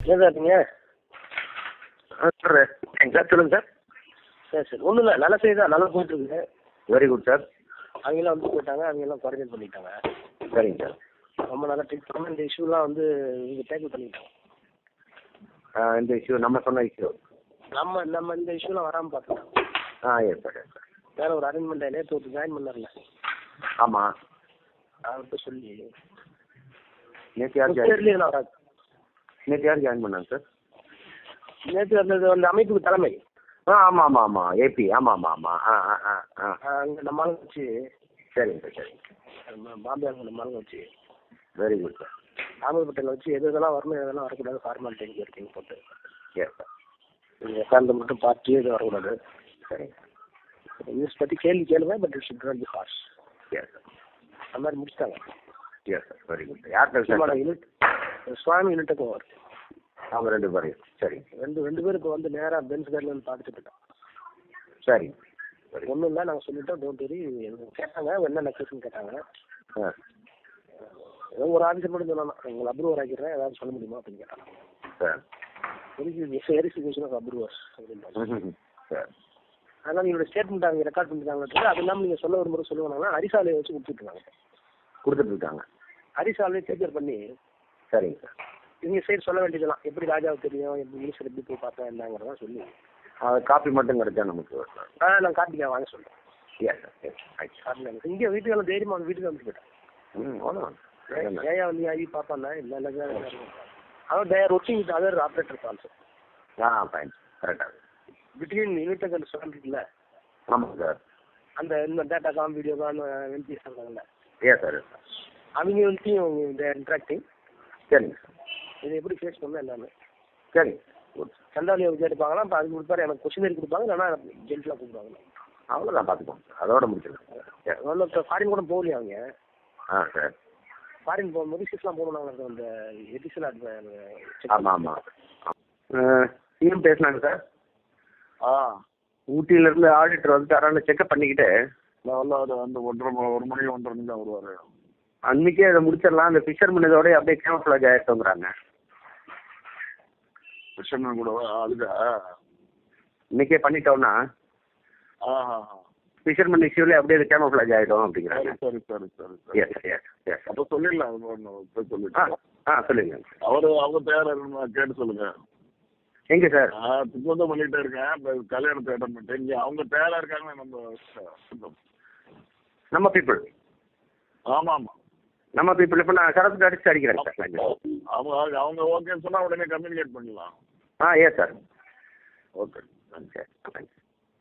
ஏன் சார் இருக்கீங்க? Sir sir சொல்லுங்கள் சார். சரி சரி, ஒன்றும் இல்லை, நல்ல செய்தி தான், நல்லா போயிட்டுருக்கு. Very good sir. அவங்கெல்லாம் வந்து போயிட்டாங்க, அவங்கெல்லாம் குவாரண்டைன் பண்ணிட்டாங்க. சரிங்க சார். ரொம்ப நல்லா ட்ரீட் பண்ணாமல் இந்த இஷ்யூலாம் வந்து இங்கே டேக்கிள் பண்ணிட்டாங்க. இந்த இஷ்யூ நம்ம சொன்ன இஷ்யூ நம்ம இந்த இஷ்யூலாம் வராமல் பார்த்துட்டோம். Yes sir yes sir. வேறு ஒரு அரேஞ்ச்மெண்ட் நேற்று ஒரு ஜாயின் பண்ணார்ல, ஆமாம். அவர்கிட்ட சொல்லி நேற்று யார் வராது. ஜாயின் பண்ணாங்க சார்? நேற்று அந்த அமைப்புக்கு தலைமை. ஆமாம் ஆமாம் ஆமாம், ஏபி. ஆமாம் ஆமாம் ஆமாம். அங்கே நம்ம ஆளுங்க வச்சு. சரிங்க சார் சரிங்க. பாம்பே நம்ம ஆளுங்க வச்சு. Very good sir. ராமபேட்டையில் வச்சு எதெல்லாம் வரணும் எதெல்லாம் வரக்கூடாது ஃபார்மாலிட்டி இருக்கீங்க போட்டு. Yes sir. நீங்கள் உட்காந்து மட்டும் பார்த்து எதுவும் வரக்கூடாது. சரிங்க. நியூஸ் பற்றி கேள்வி கேளுங்க, but it should not be harsh. Yes sir. அந்த மாதிரி முடிச்சிட்டாங்க. Yes sir. Very good. யார் பேசுகிறாங்க? யூனிட் சுவாமி யூனிட்டுக்கும் வரும். அவங்க ரெண்டு பேரையும். சரிங்க. ரெண்டு பேரும் இப்போ வந்து நேராக பென்ஸ் கார்டில் வந்து பார்த்துட்டு போயிட்டோம். சரிங்க. சரி. ஒன்றும் இல்லை, நாங்கள் சொல்லிட்டோம், டோன்ட் வெரி. கேட்டாங்க என்ன கேஸ்ன்னு கேட்டாங்க. ஏதோ ஒரு ஆஃபீஸர் மட்டும் சொன்னாங்க, உங்களை அப்ரூவர் ஆக்கிடுறேன், ஏதாவது சொல்ல முடியுமா அப்படின்னு கேட்டாங்க சார். வெரிஃபிகேஷன் ஆஃப் அப்ரூவர்ஸ் அப்படின்னு சார். அதனால் நீங்களோட ஸ்டேட்மெண்ட் அவங்க ரெக்கார்ட் பண்ணிட்டாங்க. அது இல்லாமல் நீங்கள் சொல்ல ஒரு முறை சொல்லுவாங்கன்னா அரிசாலையை வச்சு கொடுத்துட்ருக்காங்க. அரிசாலையை டேக்கர் பண்ணி. சரிங்க சார். நீங்கள் சைடு சொல்ல வேண்டியதெல்லாம், எப்படி ராஜாவுக்கு தெரியும், எப்படி மினிஸ்டர் எப்படி போய் பார்த்தேன் என்னங்கிறதா சொல்லி. காப்பி மட்டும் கிடைச்சா நமக்கு. நான் காப்பிக்காக வாங்க சொல்கிறேன். Yes sir. எஸ் காப்பி இங்கே வீட்டுக்கு தைரியமாக அவங்க வீட்டுக்கு வந்து போயிட்டேன். ஏயா வந்து ஐ பாப்பாண்ணா இல்லை அவர் there working with other operators also. Fine. கரெக்டாக. பிட்வீன் யூனிட் அண்ட் சொல்லிட்டுல. ஆமாம் சார். அந்த இந்த data com video com MBS இருக்காங்கல்ல. Yes sir. அவங்க வந்துட்டையும் தேர் இன்ட்ராக்டிங். சரிங்க சார். இதை எப்படி ஃபேஸ் பண்ணணும் எல்லாமே. சரிங்க. குட். சண்டாலியை விசாரிப்பாங்களா, இப்போ அதுக்கு கொடுப்பாரு, எனக்கு கொஸ்டினரி கொடுப்பாங்க, இல்லைன்னா ஜென்ட்லாம் கூப்பிடுவாங்க. அவ்வளோதான், பார்த்துக்கோங்க சார். அதோட முடிச்சிடலாம். ஒன்றும் ஃபாரின் கூட போகலையா அவங்க? சார். ஃபாரின் போகும்போது சிஸ்லாம் போகணும், அந்த எடிஷன். ஆமாம் ஆமாம். சிஎம் பேசினாங்க சார். ஊட்டியிலேருந்து ஆடிட்டர் வந்துட்டாரான்னு செக்அப் பண்ணிக்கிட்டு அந்த 1:30 தான் வருவார். அன்றைக்கே அதை முடிச்சிடலாம், அந்த ஃபிஷர்மேன் இதோட அப்படியே கேமஃப்ளாஜ் ஆகிட்டோங்கிறாங்க. ஃபிஷர்மேன் கூட அதுக்கா இன்னைக்கே பண்ணிட்டோம்னா ஃபிஷர்மேன் இஷ்யூல அப்படியே கேமஃப்ளாஜ் ஆகிடும் அப்படிங்கிறாங்க. சரி சரி சரி எஸ் எஸ் எஸ். அப்போ சொல்லிடலாம், சொல்லிட்டு சொல்லுங்க. அவங்க தயாராக கேட்டு சொல்லுங்க. எங்க சார்? திப்பந்தம் பண்ணிட்டே இருக்கேன், இப்போ கல்யாணத்தை அட்டன் பண்ணிட்டேன். இங்கே அவங்க தயாராக இருக்காங்க. நம்ம பீப்புள். ஆமாம் ஆமாம், நம்ம பீப்புள். இப்போ நான் சரத்து அடிச்சு அடிக்கிறேன் சார். அவங்க ஓகேன்னு சொன்னால் உடனே கம்யூனிகேட் பண்ணலாம். Yes sir. ஓகே. தேங்க்ஸ்.